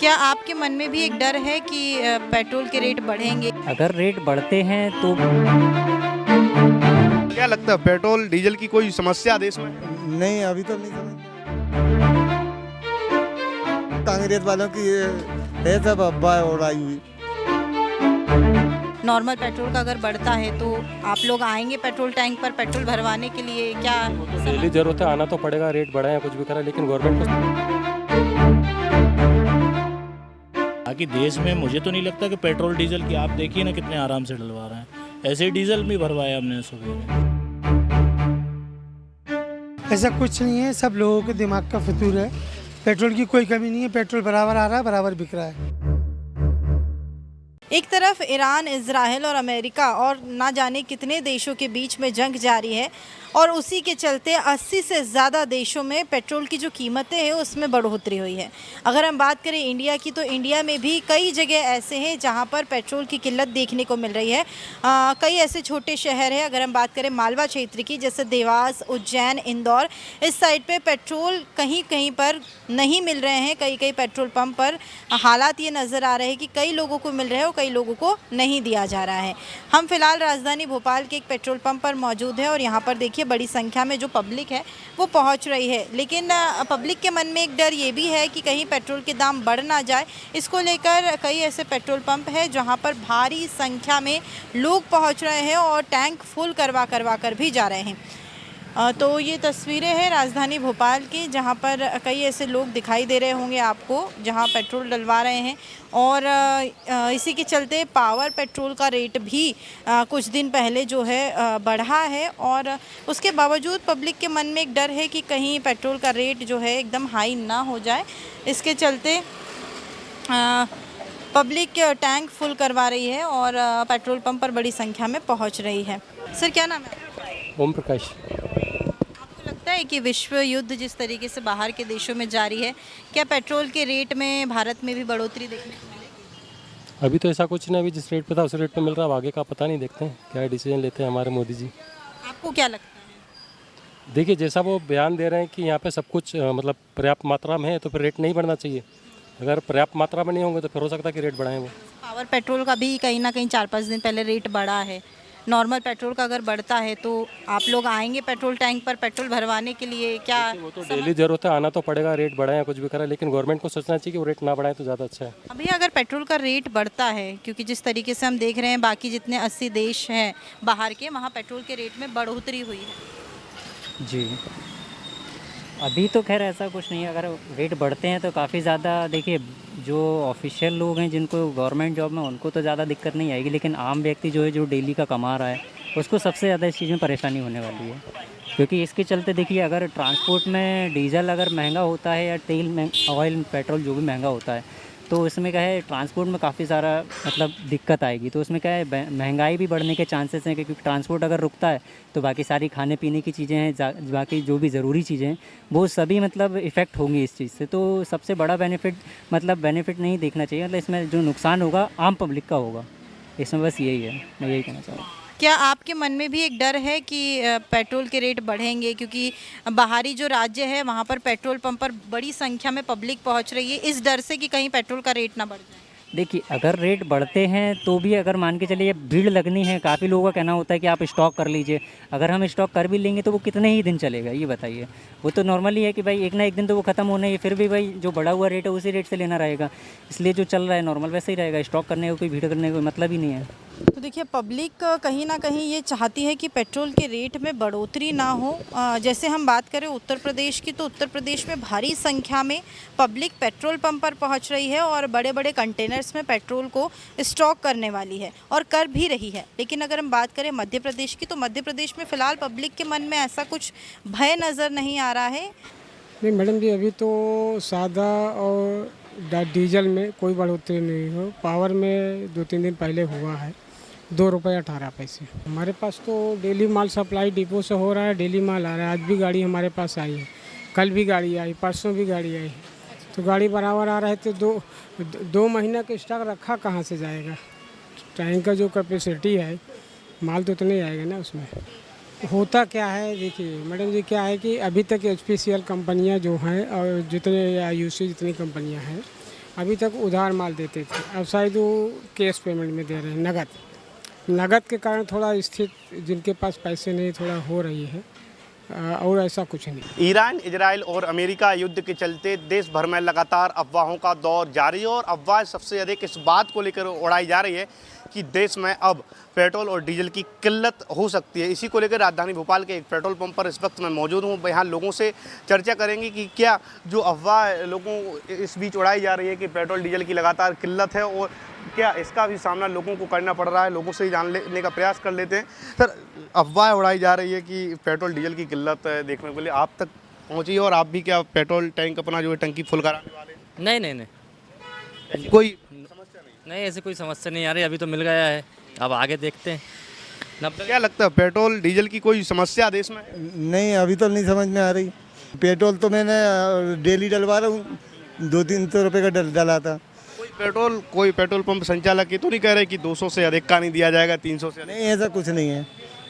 क्या आपके मन में भी एक डर है कि पेट्रोल के रेट बढ़ेंगे? अगर रेट बढ़ते हैं तो क्या लगता है पेट्रोल डीजल की कोई समस्या देश में? नहीं, अभी तो नहीं समझ। कांग्रेस वालों की ये है सब अफवाह उड़ाई हुई। नॉर्मल पेट्रोल का अगर बढ़ता है तो आप लोग आएंगे पेट्रोल टैंक पर पेट्रोल भरवाने के लिए? क्या डेली जरूरत है, आना तो पड़ेगा, रेट बढ़ाए या कुछ भी करा, लेकिन गवर्नमेंट को बाकी देश में मुझे तो नहीं लगता कि पेट्रोल डीजल की, आप देखिए ना कितने आराम से डलवा रहे हैं। ऐसे ही डीजल भी भरवाया हमने सुबह। ऐसा कुछ नहीं है, सब लोगों के दिमाग का फितूर है। पेट्रोल की कोई कमी नहीं है, पेट्रोल बराबर आ रहा है, बराबर बिक रहा है। एक तरफ ईरान, इजराइल और अमेरिका और ना जाने कितने देशों के बीच में जंग जारी है और उसी के चलते 80 से ज़्यादा देशों में पेट्रोल की जो कीमतें हैं उसमें बढ़ोतरी हुई है। अगर हम बात करें इंडिया की तो इंडिया में भी कई जगह ऐसे हैं जहां पर पेट्रोल की किल्लत देखने को मिल रही है। कई ऐसे छोटे शहर हैं, अगर हम बात करें मालवा क्षेत्र की, जैसे देवास, उज्जैन, इंदौर, इस साइड पे पेट्रोल कहीं कहीं पर नहीं मिल रहे हैं। कई कई पेट्रोल पंप पर हालात ये नज़र आ रहे हैं कि कई लोगों को मिल रहे हैं और कई लोगों को नहीं दिया जा रहा है। हम फिलहाल राजधानी भोपाल के एक पेट्रोल पंप पर मौजूद है और यहाँ पर देखिए बड़ी संख्या में जो पब्लिक है वो पहुँच रही है, लेकिन पब्लिक के मन में एक डर ये भी है कि कहीं पेट्रोल के दाम बढ़ ना जाए। इसको लेकर कई ऐसे पेट्रोल पंप है जहाँ पर भारी संख्या में लोग पहुँच रहे हैं और टैंक फुल करवा कर भी जा रहे हैं। तो ये तस्वीरें हैं राजधानी भोपाल की, जहाँ पर कई ऐसे लोग दिखाई दे रहे होंगे आपको जहाँ पेट्रोल डलवा रहे हैं और इसी के चलते पावर पेट्रोल का रेट भी कुछ दिन पहले जो है बढ़ा है और उसके बावजूद पब्लिक के मन में एक डर है कि कहीं पेट्रोल का रेट जो है एकदम हाई ना हो जाए। इसके चलते पब्लिक टैंक फुल करवा रही है और पेट्रोल पंप पर बड़ी संख्या में पहुँच रही है। सर, क्या नाम है? ओम प्रकाश। लगता है कि विश्व युद्ध जिस तरीके से बाहर के देशों में जारी है, क्या पेट्रोल के रेट में भारत में भी बढ़ोतरी देखने को मिलेगी? अभी तो ऐसा कुछ नहीं, अभी जिस रेट पे था उस रेट पे मिल रहा है, अब आगे का पता नहीं, देखते हैं क्या डिसीजन लेते हैं हमारे मोदी जी। आपको क्या लगता है? देखिए, जैसा वो बयान दे रहे हैं कि यहाँ पे सब कुछ मतलब पर्याप्त मात्रा में है, तो फिर रेट नहीं बढ़ना चाहिए। अगर पर्याप्त मात्रा में नहीं होंगे तो फिर हो सकता है कि रेट बढ़ाएं वो। पावर पेट्रोल का भी कहीं ना कहीं 4-5 दिन पहले रेट बढ़ा है। नॉर्मल पेट्रोल का अगर बढ़ता है तो आप लोग आएंगे पेट्रोल टैंक पर पेट्रोल भरवाने के लिए? क्या वो तो डेली जरूरत है, आना तो पड़ेगा, रेट बढ़ाए या कुछ भी करा, लेकिन गवर्नमेंट को सोचना चाहिए कि वो रेट ना बढ़ाए तो ज़्यादा अच्छा है। अभी अगर पेट्रोल का रेट बढ़ता है, क्योंकि जिस तरीके से हम देख रहे हैं बाकी जितने 80 देश हैं बाहर के, वहाँ पेट्रोल के रेट में बढ़ोतरी हुई है। जी, अभी तो खैर ऐसा कुछ नहीं है। अगर रेट बढ़ते हैं तो काफ़ी ज़्यादा, देखिए जो ऑफिशियल लोग हैं जिनको गवर्नमेंट जॉब में, उनको तो ज़्यादा दिक्कत नहीं आएगी, लेकिन आम व्यक्ति जो है, जो डेली का कमा रहा है, उसको सबसे ज़्यादा इस चीज़ में परेशानी होने वाली है। क्योंकि इसके चलते देखिए, अगर ट्रांसपोर्ट में डीजल अगर महंगा होता है या तेल में ऑयल पेट्रोल जो भी महंगा होता है, तो उसमें क्या है, ट्रांसपोर्ट में काफ़ी सारा मतलब दिक्कत आएगी। तो उसमें क्या है, महंगाई भी बढ़ने के चांसेस हैं, क्योंकि ट्रांसपोर्ट अगर रुकता है तो बाकी सारी खाने पीने की चीज़ें हैं, बाकी जो भी ज़रूरी चीज़ें हैं वो सभी मतलब इफ़ेक्ट होंगी इस चीज़ से। तो सबसे बड़ा बेनिफिट नहीं देखना चाहिए, मतलब इसमें जो नुकसान होगा आम पब्लिक का होगा। इसमें बस यही है, मैं यही कहना चाहूँगा। क्या आपके मन में भी एक डर है कि पेट्रोल के रेट बढ़ेंगे, क्योंकि बाहरी जो राज्य है वहाँ पर पेट्रोल पंप पर बड़ी संख्या में पब्लिक पहुँच रही है, इस डर से कि कहीं पेट्रोल का रेट ना बढ़ जाए? देखिए, अगर रेट बढ़ते हैं तो भी, अगर मान के चलिए भीड़ लगनी है, काफ़ी लोगों का कहना होता है कि आप स्टॉक कर लीजिए। अगर हम स्टॉक कर भी लेंगे तो वो कितने ही दिन चलेगा, ये बताइए। वो तो नॉर्मली है कि भाई एक ना एक दिन तो वो ख़त्म होना ही, फिर भी भाई जो बढ़ा हुआ रेट है उसी रेट से लेना रहेगा। इसलिए जो चल रहा है नॉर्मल वैसे ही रहेगा, स्टॉक करने का कोई भीड़ करने का कोई मतलब ही नहीं है। तो देखिए, पब्लिक कहीं ना कहीं ये चाहती है कि पेट्रोल के रेट में बढ़ोतरी ना हो। जैसे हम बात करें उत्तर प्रदेश की, तो उत्तर प्रदेश में भारी संख्या में पब्लिक पेट्रोल पंप पर पहुंच रही है और बड़े बड़े कंटेनर्स में पेट्रोल को स्टॉक करने वाली है और कर भी रही है। लेकिन अगर हम बात करें मध्य प्रदेश की, तो मध्य प्रदेश में फ़िलहाल पब्लिक के मन में ऐसा कुछ भय नज़र नहीं आ रहा है। नहीं मैडम जी, अभी तो सादा और डीजल में कोई बढ़ोतरी नहीं हो। पावर में 2-3 दिन पहले हुआ है, 2 रुपये 18 पैसे। हमारे पास तो डेली माल सप्लाई डिपो से हो रहा है, डेली माल आ रहा है। आज भी गाड़ी हमारे पास आई है, कल भी गाड़ी आई, परसों भी गाड़ी आई है। तो गाड़ी बराबर आ रहा है, तो दो महीना का स्टॉक रखा कहाँ से जाएगा? टैंक का जो कैपेसिटी है, माल तो उतना ही आएगा ना उसमें। होता क्या है, देखिए मैडम जी, क्या है कि अभी तक HPCL कंपनियां जो हैं और जितने या UC जितनी कंपनियां हैं, अभी तक उधार माल देते थे, अब शायद वो कैश पेमेंट में दे रहे हैं, नगद के कारण थोड़ा स्थिति जिनके पास पैसे नहीं थोड़ा हो रही है, और ऐसा कुछ नहीं। ईरान, इजराइल और अमेरिका युद्ध के चलते देश भर में लगातार अफवाहों का दौर जारी है और अफवाह सबसे अधिक इस बात को लेकर उड़ाई जा रही है कि देश में अब पेट्रोल और डीजल की किल्लत हो सकती है। इसी को लेकर राजधानी भोपाल के एक पेट्रोल पंप पर इस वक्त मैं मौजूद हूँ। यहाँ लोगों से चर्चा करेंगे कि क्या जो अफवाह लोगों इस बीच उड़ाई जा रही है कि पेट्रोल डीजल की लगातार किल्लत है और क्या इसका भी सामना लोगों को करना पड़ रहा है। लोगों से ही जान लेने का प्रयास कर लेते हैं। सर, अफवाह उड़ाई जा रही है कि पेट्रोल डीजल की किल्लत देखने को लिए आप तक पहुँची है और आप भी क्या पेट्रोल टैंक अपना जो है टंकी फुल कराने वाले हैं? नहीं नहीं नहीं ऐसी कोई नहीं, ऐसी कोई समस्या नहीं आ रही, अभी तो मिल गया है, अब आगे देखते हैं। 90 क्या लगता है पेट्रोल डीजल की कोई समस्या देश में? नहीं, अभी तो नहीं समझ में आ रही। पेट्रोल तो मैंने डेली डलवा रहा हूँ, 200-300 रुपये का डला था। कोई पेट्रोल पंप संचालक ये तो नहीं कह रहे कि 200 से अधिक का नहीं दिया जाएगा, 300 से अधिक? नहीं, ऐसा कुछ नहीं है,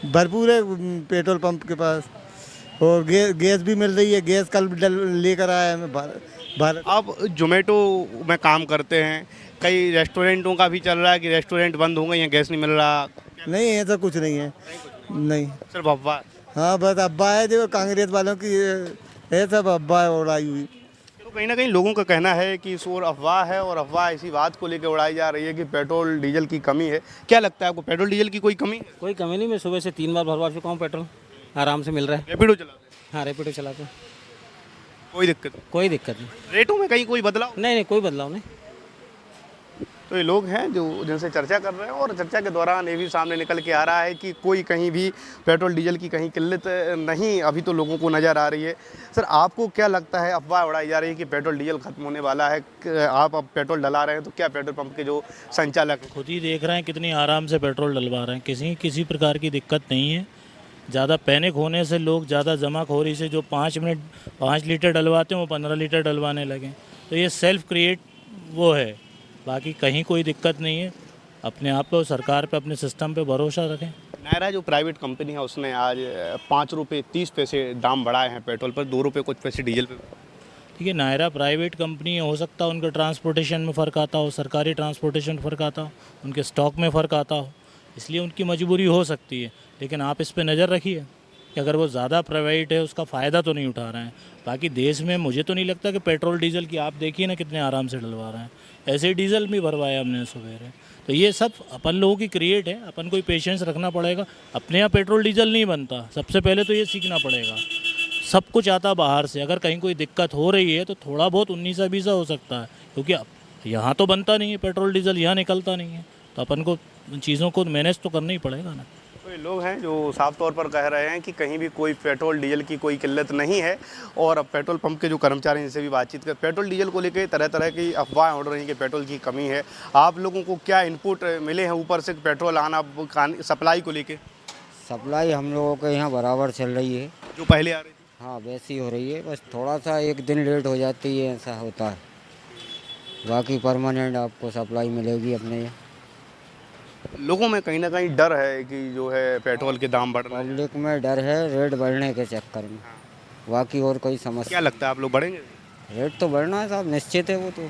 भरपूर है पेट्रोल पंप के पास, और गैस भी मिल रही है। गैस कल लेकर आया है मैं भारत। आप जोमेटो में काम करते हैं, कई रेस्टोरेंटों का भी चल रहा है कि रेस्टोरेंट बंद हो गए हैं, गैस नहीं मिल रहा। नहीं, ऐसा कुछ नहीं है, नहीं, सिर्फ अफवाह। हाँ, बस अब्बा है जो कांग्रेस वालों की है, सब अब्बा उड़ाई हुई। तो कहीं ना कहीं लोगों का कहना है कि शोर अफवाह है और अफवाह इसी बात को लेकर उड़ाई जा रही है कि पेट्रोल डीजल की कमी है। क्या लगता है आपको, पेट्रोल डीजल की कोई कमी है? कोई कमी नहीं, मैं सुबह से 3 बार भरवा चुका हूँ, पेट्रोल आराम से मिल रहा है। रैपिडो चलाते हैं? हाँ, रैपिडो चलाते हैं, कोई दिक्कत नहीं? कोई दिक्कत नहीं। रेटों में कहीं कोई बदलाव? नहीं नहीं, कोई बदलाव नहीं। तो ये लोग हैं जो जिनसे चर्चा कर रहे हैं और चर्चा के दौरान ये भी सामने निकल के आ रहा है कि कोई कहीं भी पेट्रोल डीजल की कहीं किल्लत नहीं अभी तो लोगों को नज़र आ रही है। सर, आपको क्या लगता है, अफवाह उड़ाई जा रही है कि पेट्रोल डीजल खत्म होने वाला है, आप अब पेट्रोल डला रहे हैं, तो क्या पेट्रोल पंप के जो संचालक खुद ही देख रहे हैं कितनी आराम से पेट्रोल डलवा रहे हैं, किसी प्रकार की दिक्कत नहीं है। ज़्यादा पैनिक होने से लोग ज़्यादा जमाखोरी से जो 5 लीटर डलवाते हैं वो 15 लीटर डलवाने लगे, तो ये सेल्फ क्रिएट वो है, बाकी कहीं कोई दिक्कत नहीं है। अपने आप पे, सरकार पे, अपने सिस्टम पे भरोसा रखें। नायरा जो प्राइवेट कंपनी है उसने आज 5 रुपये 30 पैसे दाम बढ़ाए हैं पेट्रोल पर, 2 रुपये कुछ पैसे डीजल पर। ठीक है, नायरा प्राइवेट कंपनी है, हो सकता है उनके ट्रांसपोर्टेशन में फ़र्क आता हो, सरकारी ट्रांसपोर्टेशन में फ़र्क आता हो, उनके स्टॉक में फ़र्क आता हो, इसलिए उनकी मजबूरी हो सकती है। लेकिन आप इस पे नज़र रखिए कि अगर वो ज़्यादा प्राइवेट है उसका फ़ायदा तो नहीं उठा रहे हैं। बाकी देश में मुझे तो नहीं लगता कि पेट्रोल डीजल की, आप देखिए ना कितने आराम से डलवा रहे हैं, ऐसे डीजल भी भरवाया हमने सवेरे। तो ये सब अपन लोगों की क्रिएट है, अपन को पेशेंस रखना पड़ेगा। अपने यहाँ पेट्रोल डीजल नहीं बनता, सबसे पहले तो ये सीखना पड़ेगा। सब कुछ आता बाहर से, अगर कहीं कोई दिक्कत हो रही है तो थोड़ा बहुत 19-20 हो सकता है, क्योंकि यहाँ तो बनता नहीं है पेट्रोल डीजल, यहाँ निकलता नहीं है, तो अपन को चीज़ों को मैनेज तो करना ही पड़ेगा ना। तो ये लोग हैं जो साफ तौर पर कह रहे हैं कि कहीं भी कोई पेट्रोल डीजल की कोई किल्लत नहीं है और अब पेट्रोल पंप के जो कर्मचारी हैं जिनसे भी बातचीत कर, पेट्रोल डीजल को लेकर तरह तरह की अफवाहें उड़ रही हैं कि पेट्रोल की कमी है। आप लोगों को क्या इनपुट मिले हैं ऊपर से पेट्रोल आना सप्लाई को लेकर? सप्लाई हम लोगों के यहाँ बराबर चल रही है, जो पहले आ रही थी? हाँ, वैसी हो रही है, बस थोड़ा सा एक दिन लेट हो जाती है, ऐसा होता है, बाकी परमानेंट आपको सप्लाई मिलेगी अपने यहाँ। लोगों में कहीं ना कहीं डर है कि जो है पेट्रोल के दाम बढ़ रहे हैं। पब्लिक में डर है रेट बढ़ने के चक्कर में, बाकी और कोई समस्या। क्या लगता है आप लोग बढ़ेंगे? रेट तो बढ़ना है साहब, निश्चित है वो तो।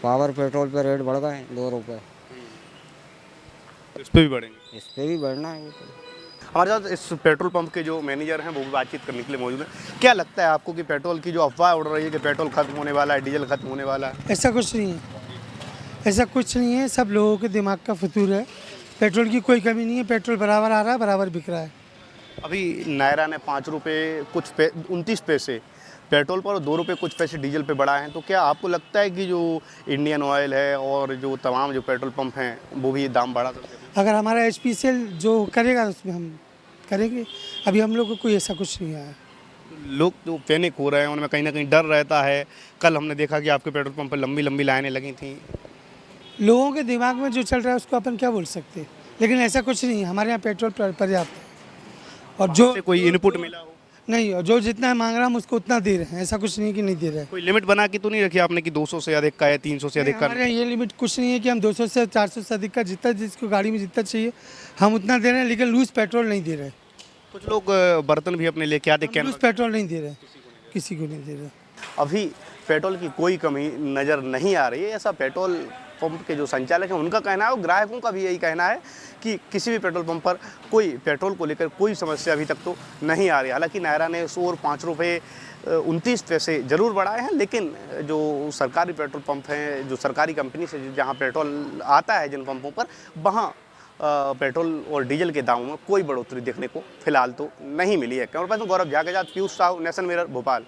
पावर पेट्रोल पे रेट बढ़ गए 2 रुपये, इस पर भी बढ़ेंगे? इस पर भी बढ़ना है वो तो। हमारे साथ इस पेट्रोल पंप के जो मैनेजर हैं वो भी बातचीत करने के लिए मौजूद हैं। क्या लगता है आपको कि पेट्रोल की जो अफवाह उड़ रही है कि पेट्रोल खत्म होने वाला है, डीजल खत्म होने वाला है? ऐसा कुछ नहीं है, ऐसा कुछ नहीं है, सब लोगों के दिमाग का फितूर है। पेट्रोल की कोई कमी नहीं है, पेट्रोल बराबर आ रहा है, बराबर बिक रहा है। अभी नायरा ने 5 रुपये कुछ 29 पैसे पेट्रोल पर और 2 रुपये कुछ पैसे डीजल पे बढ़ाए हैं, तो क्या आपको लगता है कि जो इंडियन ऑयल है और जो तमाम जो पेट्रोल पंप हैं वो भी दाम बढ़ा सकते हैं? अगर हमारा HPCL जो करेगा उसमें हम करेंगे, अभी हम लोग को कोई ऐसा कुछ नहीं आया। लोग जो पैनिक हो रहे हैं उनमें कहीं ना कहीं डर रहता है। कल हमने देखा कि आपके पेट्रोल पंप पर लंबी लंबी लाइनें लगी थी। लोगों के दिमाग में जो चल रहा है उसको अपन क्या बोल सकते हैं, लेकिन ऐसा कुछ नहीं है, हमारे यहाँ पेट्रोल पर्याप्त है। और जो कोई इनपुट मिला हो? नहीं, और जो जितना मांग रहा हम उसको उतना दे रहे हैं, ऐसा कुछ नहीं कि नहीं दे रहे हैं। कोई लिमिट बना के तो नहीं रखी आपने कि 200 से अधिक का या 300 से अधिक का? हमारे यहाँ ये लिमिट कुछ नहीं है कि हम 200 से 400 से अधिक का जितना जिसको गाड़ी में जितना चाहिए हम उतना दे रहे हैं, लेकिन लूज पेट्रोल नहीं दे रहे। कुछ लोग बर्तन भी अपने लेके आते, लूज पेट्रोल नहीं दे रहे, किसी को नहीं दे रहे। अभी पेट्रोल की कोई कमी नज़र नहीं आ रही है। ऐसा पेट्रोल पंप के जो संचालक हैं उनका कहना है और ग्राहकों का भी यही कहना है कि किसी भी पेट्रोल पंप पर कोई पेट्रोल को लेकर कोई समस्या अभी तक तो नहीं आ रही। हालांकि नायरा ने 100 और 5 रुपये 29 पैसे ज़रूर बढ़ाए हैं, लेकिन जो सरकारी पेट्रोल पंप हैं, जो सरकारी कंपनी से जहां पेट्रोल आता है जिन पंपों पर, वहां पेट्रोल और डीजल के दामों में कोई बढ़ोतरी देखने को फिलहाल तो नहीं मिली है। कैमरा पर्सन गौरव झा के साथ पीयूष साहू, नेशन मिरर, भोपाल।